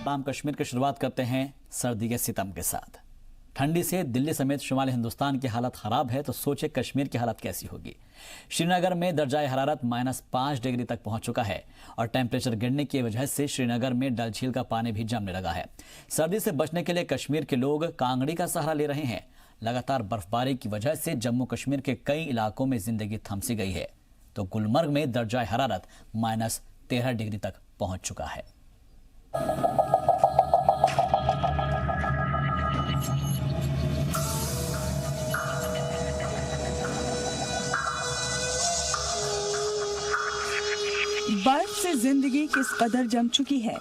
नाम कश्मीर की शुरुआत करते हैं सर्दी के सितम के साथ। ठंडी से दिल्ली समेत शुमाली हिंदुस्तान की हालत खराब है तो सोचे कश्मीर की हालत कैसी होगी। श्रीनगर में दर्जाए हरारत -5 डिग्री तक पहुंच चुका है और टेम्परेचर गिरने की वजह से श्रीनगर में डल झील का पानी भी जमने लगा है। सर्दी से बचने के लिए कश्मीर के लोग कांगड़ी का सहारा ले रहे हैं। लगातार बर्फबारी की वजह से जम्मू कश्मीर के कई इलाकों में जिंदगी थमसी गई है तो गुलमर्ग में दर्जाए हरारत -13 डिग्री तक पहुंच चुका है। बर्फ से जिंदगी किस कदर जम चुकी है,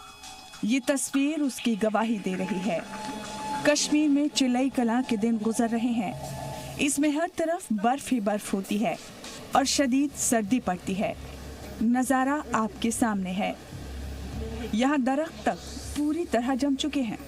ये तस्वीर उसकी गवाही दे रही है। कश्मीर में चिलई कलां के दिन गुजर रहे हैं। इसमें हर तरफ बर्फ ही बर्फ होती है और शदीद सर्दी पड़ती है। नजारा आपके सामने है। यहाँ दरख्त तक पूरी तरह जम चुके हैं।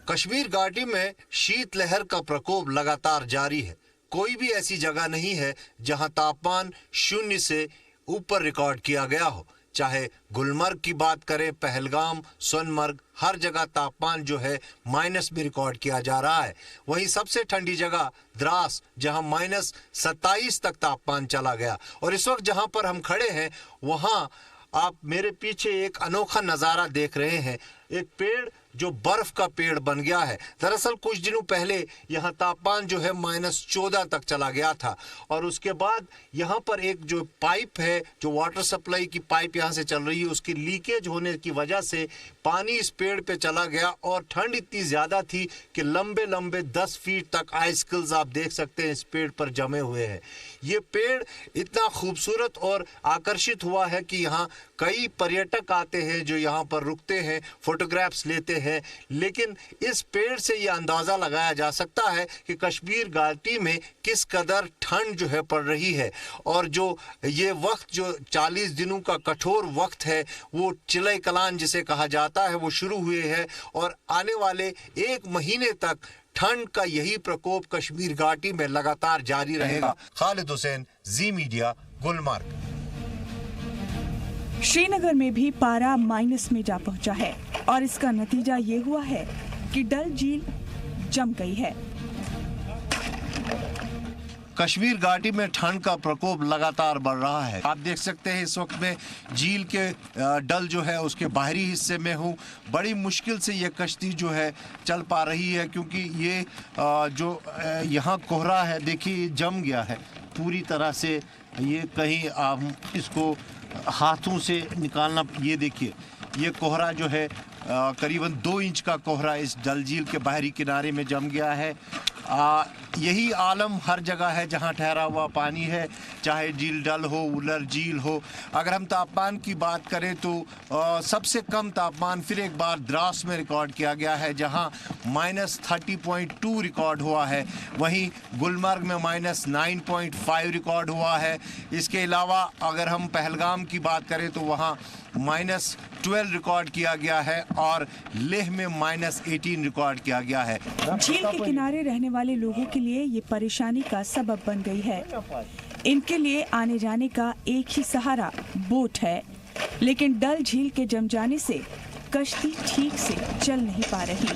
कश्मीर घाटी में शीतलहर का प्रकोप लगातार जारी है। कोई भी ऐसी जगह नहीं है जहां तापमान 0 से ऊपर रिकॉर्ड किया गया हो। चाहे गुलमर्ग की बात करें, पहलगाम, सोनमर्ग, हर जगह तापमान जो है माइनस में रिकॉर्ड किया जा रहा है। वहीं सबसे ठंडी जगह द्रास, जहां -27 तक तापमान चला गया। और इस वक्त जहां पर हम खड़े हैं वहां आप मेरे पीछे एक अनोखा नज़ारा देख रहे हैं। एक पेड़ जो बर्फ का पेड़ बन गया है। दरअसल कुछ दिनों पहले यहाँ तापमान जो है -14 तक चला गया था और उसके बाद यहाँ पर एक जो पाइप है, जो वाटर सप्लाई की पाइप यहाँ से चल रही है, उसकी लीकेज होने की वजह से पानी इस पेड़ पे चला गया और ठंड इतनी ज़्यादा थी कि लंबे लंबे 10 फीट तक आइसकिल्स आप देख सकते हैं इस पेड़ पर जमे हुए हैं। ये पेड़ इतना खूबसूरत और आकर्षित हुआ है कि यहाँ कई पर्यटक आते हैं जो यहाँ पर रुकते हैं, फोटोग्राफ्स लेते हैं। लेकिन इस पेड़ से ये अंदाज़ा लगाया जा सकता है कि कश्मीर घाटी में किस कदर ठंड जो है पड़ रही है। और जो ये वक्त जो 40 दिनों का कठोर वक्त है वो चिलई कलां जिसे कहा जाता है वो शुरू हुए है और आने वाले 1 महीने तक ठंड का यही प्रकोप कश्मीर घाटी में लगातार जारी रहेगा। खालिद हुसैन, जी मीडिया, गुलमर्ग। श्रीनगर में भी पारा माइनस में जा पहुंचा है और इसका नतीजा ये हुआ है कि डल झील जम गई है। कश्मीर घाटी में ठंड का प्रकोप लगातार बढ़ रहा है। आप देख सकते हैं इस वक्त में झील के डल जो है उसके बाहरी हिस्से में हूँ। बड़ी मुश्किल से ये कश्ती जो है चल पा रही है क्योंकि ये जो यहाँ कोहरा है देखिए जम गया है पूरी तरह से। ये कहीं आप इसको हाथों से निकालना, ये देखिए ये कोहरा जो है करीबन 2 इंच का कोहरा इस डल झील के बाहरी किनारे में जम गया है। यही आलम हर जगह है जहां ठहरा हुआ पानी है, चाहे झील डल हो, उलर झील हो। अगर हम तापमान की बात करें तो सबसे कम तापमान फिर एक बार द्रास में रिकॉर्ड किया गया है जहां -30.2 रिकॉर्ड हुआ है। वहीं गुलमर्ग में -9.5 रिकॉर्ड हुआ है। इसके अलावा अगर हम पहलगाम की बात करें तो वहां -12 रिकॉर्ड किया गया है और लेह में -18 रिकॉर्ड किया गया है। झील के किनारे रहने वाले लोगों के लिए ये परेशानी का सबब बन गई है। इनके लिए आने जाने का एक ही सहारा बोट है, लेकिन डल झील के जम जाने से कश्ती ठीक से चल नहीं पा रही।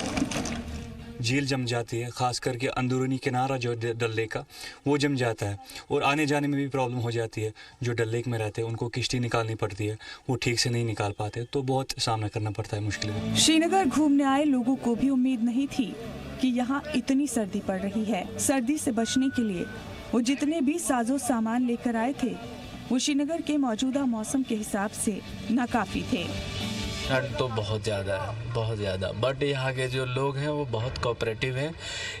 झील जम जाती है, खास करके अंदरूनी किनारा जो डल लेक का वो जम जाता है और आने जाने में भी प्रॉब्लम हो जाती है। जो डल लेक में रहते हैं उनको किश्ती निकालनी पड़ती है, वो ठीक से नहीं निकाल पाते तो बहुत सामना करना पड़ता है मुश्किल। श्रीनगर घूमने आए लोगों को भी उम्मीद नहीं थी कि यहाँ इतनी सर्दी पड़ रही है। सर्दी से बचने के लिए वो जितने भी साजो सामान लेकर आए थे वो श्रीनगर के मौजूदा मौसम के हिसाब से नाकाफी थे। ठंड तो बहुत ज़्यादा है, बहुत ज़्यादा। बट यहाँ के जो लोग हैं वो बहुत कोऑपरेटिव हैं।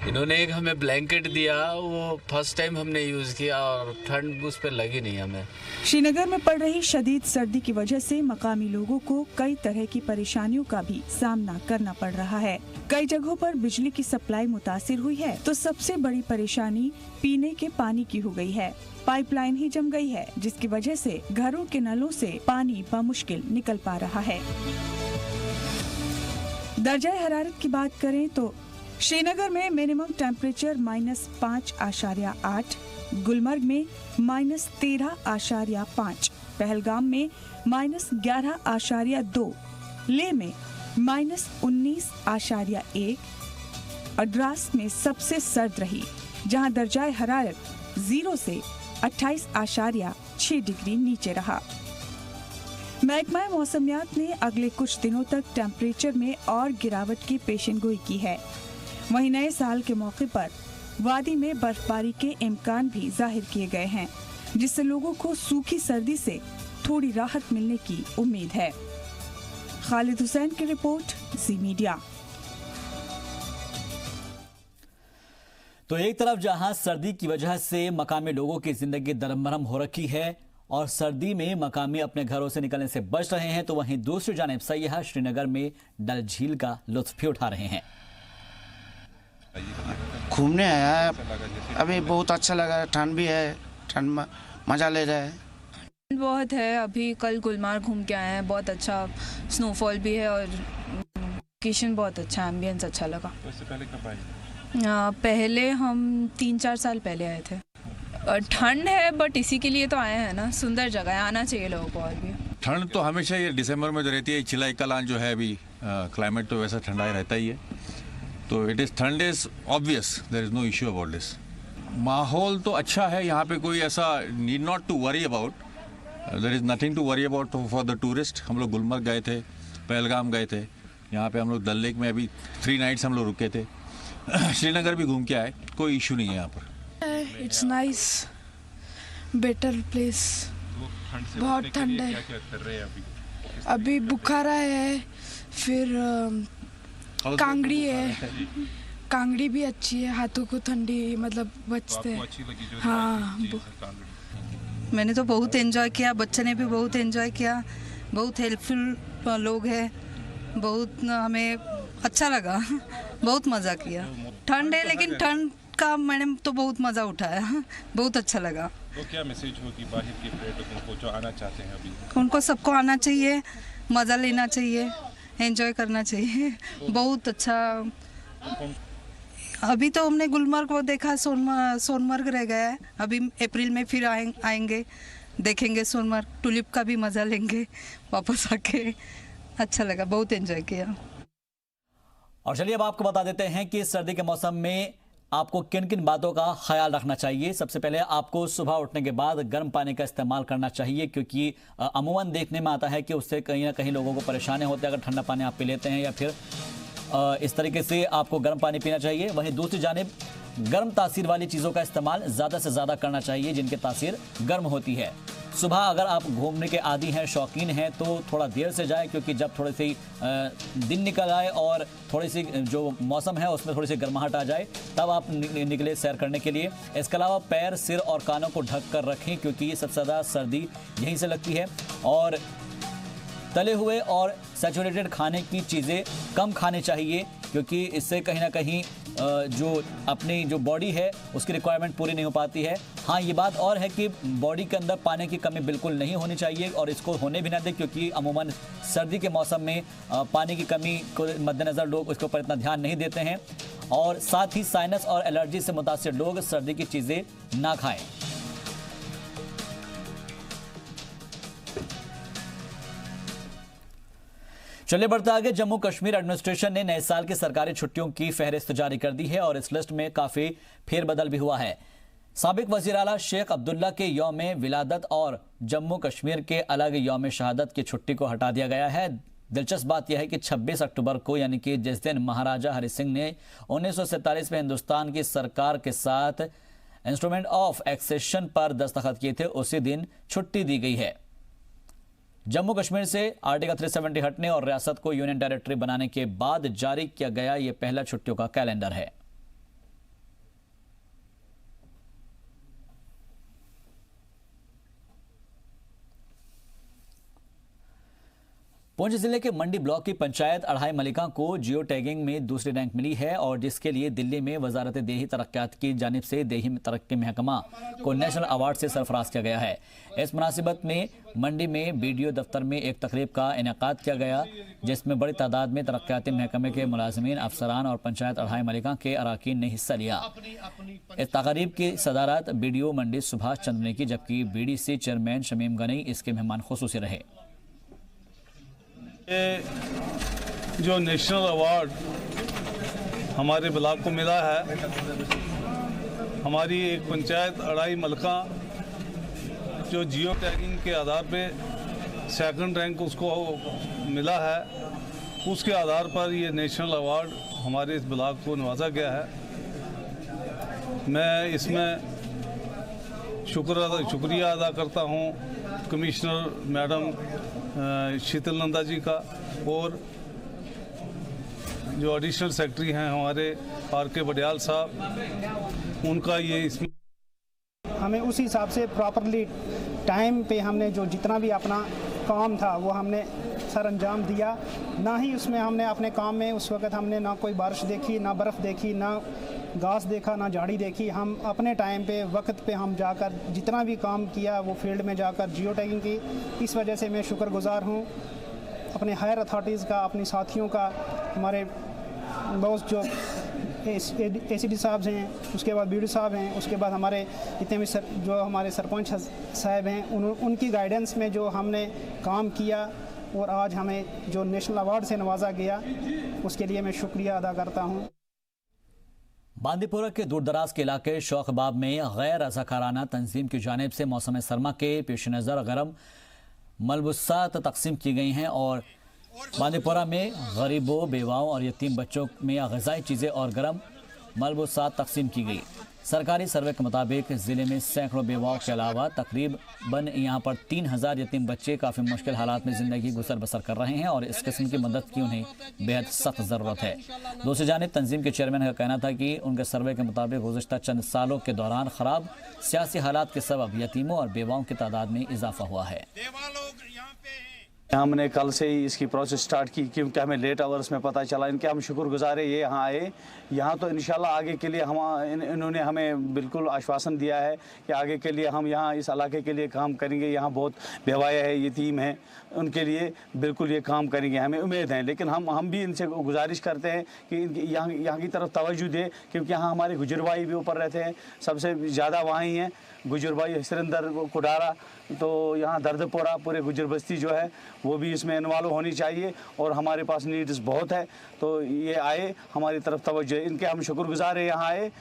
इन्होंने एक हमें ब्लैंकेट दिया, वो फर्स्ट टाइम हमने यूज़ किया और ठंड उस पर लगी नहीं हमें। श्रीनगर में पड़ रही शदीद सर्दी की वजह से मकामी लोगों को कई तरह की परेशानियों का भी सामना करना पड़ रहा है। कई जगहों पर बिजली की सप्लाई मुतासिर हुई है तो सबसे बड़ी परेशानी पीने के पानी की हो गई है। पाइपलाइन ही जम गई है जिसकी वजह से घरों के नलों से पानी बामुश्किल निकल पा रहा है। दर्जाए हरारत की बात करें तो श्रीनगर में मिनिमम टेम्परेचर -5.8, गुलमर्ग में -13.5, पहलगाम में -11.2, लेह में -19.1 और द्रास में सबसे सर्द रही, जहां दर्जाए हरारत 0 से 28.6 डिग्री नीचे रहा। महकमा मौसमियात ने अगले कुछ दिनों तक टेम्परेचर में और गिरावट की पेशेनगोई की है। वहीं नए साल के मौके पर वादी में बर्फबारी के इम्कान भी जाहिर किए गए हैं, जिससे लोगों को सूखी सर्दी से थोड़ी राहत मिलने की उम्मीद है। खालिद हुसैन की रिपोर्ट, जी मीडिया। तो एक तरफ जहां सर्दी की वजह से मकामी लोगों की जिंदगी दरमरम हो रखी है और सर्दी में मकामी अपने घरों से निकलने से बच रहे हैं, तो वहीं दूसरी जानिब सयाह श्रीनगर में डल झील का लुत्फ भी उठा रहे हैं। घूमने आया है, अभी बहुत अच्छा लगा, ठंड भी है, ठंड में मजा ले रहे हैं। बहुत है, अभी कल गुलमार्ग घूम के आए हैं, बहुत अच्छा स्नोफॉल भी है और लोकेशन बहुत अच्छा, एम्बियंस अच्छा लगा। तो इससे पहले कब आए? पहले हम 3-4 साल पहले आए थे। ठंड है बट इसी के लिए तो आए हैं ना, सुंदर जगह है, आना चाहिए लोगों को। और भी ठंड तो हमेशा ये दिसंबर में जो रहती है, चिलाई कलान जो है अभी क्लाइमेट तो वैसा ठंडा ही रहता ही है, तो इट इज़ ठंड is obvious, there is no issue about this. माहौल तो अच्छा है यहाँ पे, कोई ऐसा need not to worry about, there is nothing to worry about for the tourist. हम लोग गुलमर्ग गए थे, पहलगाम गए थे, यहाँ पे हम लोग डल लेक में अभी 3 नाइट्स हम लोग रुके थे, श्रीनगर भी घूम के आए, कोई इशू नहीं है यहाँ पर। It's nice, better place. बहुत ठंड है, अभी बुखारा है, फिर कांगड़ी है, कांगड़ी भी अच्छी है, हाथों को ठंडी मतलब बचते हैं। हाँ, मैंने तो बहुत एंजॉय किया, बच्चे ने भी बहुत एंजॉय किया, बहुत हेल्पफुल लोग हैं, बहुत हमें अच्छा लगा, बहुत मज़ा किया। ठंड है लेकिन ठंड का मैंने तो बहुत मज़ा उठाया, बहुत अच्छा लगा। तो क्या मैसेज होगी बाहर के पर्यटकों को जो आना चाहते हैं अभी? उनको सबको आना चाहिए, मज़ा लेना चाहिए, एंजॉय करना चाहिए, बहुत अच्छा। अभी तो हमने गुलमर्ग को देखा, सोनमर्ग रह गया है, अभी अप्रैल में फिर आएंगे, देखेंगे सोनमर्ग, टुलिप का भी मज़ा लेंगे वापस आके। अच्छा लगा, बहुत एंजॉय किया। और चलिए अब आपको बता देते हैं कि सर्दी के मौसम में आपको किन किन बातों का ख्याल रखना चाहिए। सबसे पहले आपको सुबह उठने के बाद गर्म पानी का इस्तेमाल करना चाहिए, क्योंकि अमूमन देखने में आता है कि उससे कहीं ना कहीं लोगों को परेशानी होती है अगर ठंडा पानी आप पी लेते हैं, या फिर इस तरीके से आपको गर्म पानी पीना चाहिए। वहीं दूसरी जानिब गर्म तासीर वाली चीज़ों का इस्तेमाल ज़्यादा से ज़्यादा करना चाहिए जिनकी तासीर गर्म होती है। सुबह अगर आप घूमने के आदी हैं, शौकीन हैं, तो थोड़ा देर से जाए, क्योंकि जब थोड़ी सी दिन निकल आए और थोड़ी सी जो मौसम है उसमें थोड़ी सी गर्माहट आ जाए, तब आप निकले सैर करने के लिए। इसके अलावा पैर, सिर और कानों को ढक कर रखें, क्योंकि सबसे ज़्यादा सर्दी यहीं से लगती है। और तले हुए और सैचुरेटेड खाने की चीज़ें कम खानी चाहिए, क्योंकि इससे कहीं ना कहीं जो अपनी जो बॉडी है उसकी रिक्वायरमेंट पूरी नहीं हो पाती है। हाँ, ये बात और है कि बॉडी के अंदर पानी की कमी बिल्कुल नहीं होनी चाहिए और इसको होने भी ना दें, क्योंकि अमूमन सर्दी के मौसम में पानी की कमी को मद्देनज़र लोग उसके ऊपर इतना ध्यान नहीं देते हैं। और साथ ही साइनस और एलर्जी से मुतासिर लोग सर्दी की चीज़ें ना खाएँ। चलिए बढ़ते आगे। जम्मू कश्मीर एडमिनिस्ट्रेशन ने नए साल की सरकारी छुट्टियों की फहरिस्त जारी कर दी है और इस लिस्ट में काफ़ी फेरबदल भी हुआ है। साबिक वज़ीर आला शेख अब्दुल्ला के यौम विलादत और जम्मू कश्मीर के अलग यौम शहादत की छुट्टी को हटा दिया गया है। दिलचस्प बात यह है कि 26 अक्टूबर को, यानी कि जिस दिन महाराजा हरि सिंह ने 1947 में हिंदुस्तान की सरकार के साथ इंस्ट्रूमेंट ऑफ एक्सेशन पर दस्तखत किए थे, उसी दिन छुट्टी दी गई है। जम्मू कश्मीर से आर्टिकल 370 हटने और रियासत को यूनियन टेरिटरी बनाने के बाद जारी किया गया यह पहला छुट्टियों का कैलेंडर है। पुंछ जिले के मंडी ब्लॉक की पंचायत अढ़ाई मलिका को जियो टैगिंग में दूसरी रैंक मिली है और जिसके लिए दिल्ली में वजारत देही तरक्यात की जानिब से देही तरक्की महकमा को नेशनल अवार्ड से सरफराज किया गया है। इस मुनासिबत में मंडी में बीडीओ दफ्तर में एक तकरीब का इनेकाद किया गया, जिसमें बड़ी तादाद में तरक्याती महकमे के मुलाजिमीन, अफसरान और पंचायत अढ़ाई मलिका के अरकान ने हिस्सा लिया। इस तकरीब की सदारत बीडीओ मंडी सुभाष चंद्र ने की, जबकि बीडीसी चेयरमैन शमीम गनी इसके मेहमान खुसूसी रहे। जो नेशनल अवार्ड हमारे ब्लॉक को मिला है, हमारी एक पंचायत अड़ाई मलका जो जियो टैगिंग के आधार पे सेकंड रैंक उसको मिला है, उसके आधार पर ये नेशनल अवार्ड हमारे इस ब्लॉक को नवाजा गया है। मैं इसमें शुक्रिया अदा करता हूँ कमिश्नर मैडम शीतल नंदा जी का और जो एडिशनल सेक्रेटरी हैं हमारे आर.के. बडियाल साहब, उनका ये इसमें हमें उस हिसाब से प्रॉपरली टाइम पे हमने जो जितना भी अपना काम था वो हमने सर अंजाम दिया। ना ही उसमें हमने अपने काम में उस वक़्त हमने ना कोई बारिश देखी, ना बर्फ़ देखी, ना घास देखा, ना झाड़ी देखी। हम अपने टाइम पे वक्त पे हम जाकर जितना भी काम किया वो फील्ड में जाकर जियो टैगिंग की। इस वजह से मैं शुक्रगुजार हूँ अपने हायर अथॉरिटीज़ का, अपने साथियों का, हमारे बॉस जो ACD साहब हैं, उसके बाद BD साहब हैं, उसके बाद हमारे जितने भी जो हमारे सरपंच साहब हैं उनकी गाइडेंस में जो हमने काम किया और आज हमें जो नेशनल अवार्ड से नवाजा गया उसके लिए मैं शुक्रिया अदा करता हूँ। बांदीपुरा के दूरदराज के इलाके शौखबाब में गैर रज़ाकाराना तंजीम की जानिब से मौसम सरमा के पेश नज़र गर्म मलबूसात तकसीम की गई हैं और बांदीपुरा में गरीबों, बेवाओं और यतीम बच्चों में ग़िज़ाई चीज़ें और गर्म मलबूसात तकसीम की गई। सरकारी सर्वे के मुताबिक ज़िले में सैकड़ों बेवाओं के अलावा तकरीबन यहाँ पर 3000 यतीम बच्चे काफ़ी मुश्किल हालात में ज़िंदगी गुजर बसर कर रहे हैं और इस किस्म की मदद की उन्हें बेहद सख्त ज़रूरत है। दूसरी जानिब तंजीम के चेयरमैन का कहना था कि उनके सर्वे के मुताबिक गुज़श्ता चंद सालों के दौरान ख़राब सियासी हालात के सबब यतीमों और बेवाओं की तादाद में इजाफा हुआ है। हमने कल से ही इसकी प्रोसेस स्टार्ट की क्योंकि हमें लेट आवर्स में पता चला। इनके हम शुक्रगुजार है ये यहाँ आए। यहाँ तो इंशाल्लाह आगे के लिए हम इन्होंने हमें बिल्कुल आश्वासन दिया है कि आगे के लिए हम यहाँ इस इलाके के लिए काम करेंगे। यहाँ बहुत बेवाया है, यतीम हैं, उनके लिए बिल्कुल ये काम करेंगे, हमें उम्मीद है। लेकिन हम भी इनसे गुजारिश करते हैं कि यहाँ की तरफ तवज्जो दें क्योंकि यहाँ हमारे गुजर भाई भी ऊपर रहते हैं, सबसे ज़्यादा वहाँ ही हैं गुजर भाई, सिरंदर, कुडारा। तो यहाँ दर्दपुरा पूरे गुजर बस्ती जो है वो भी इसमें इन्वॉल्व होनी चाहिए और हमारे पास नीड्स बहुत है। तो ये आए, हमारी तरफ तवज्जो, इनके हम शुक्रगुजार हैं यहाँ आए।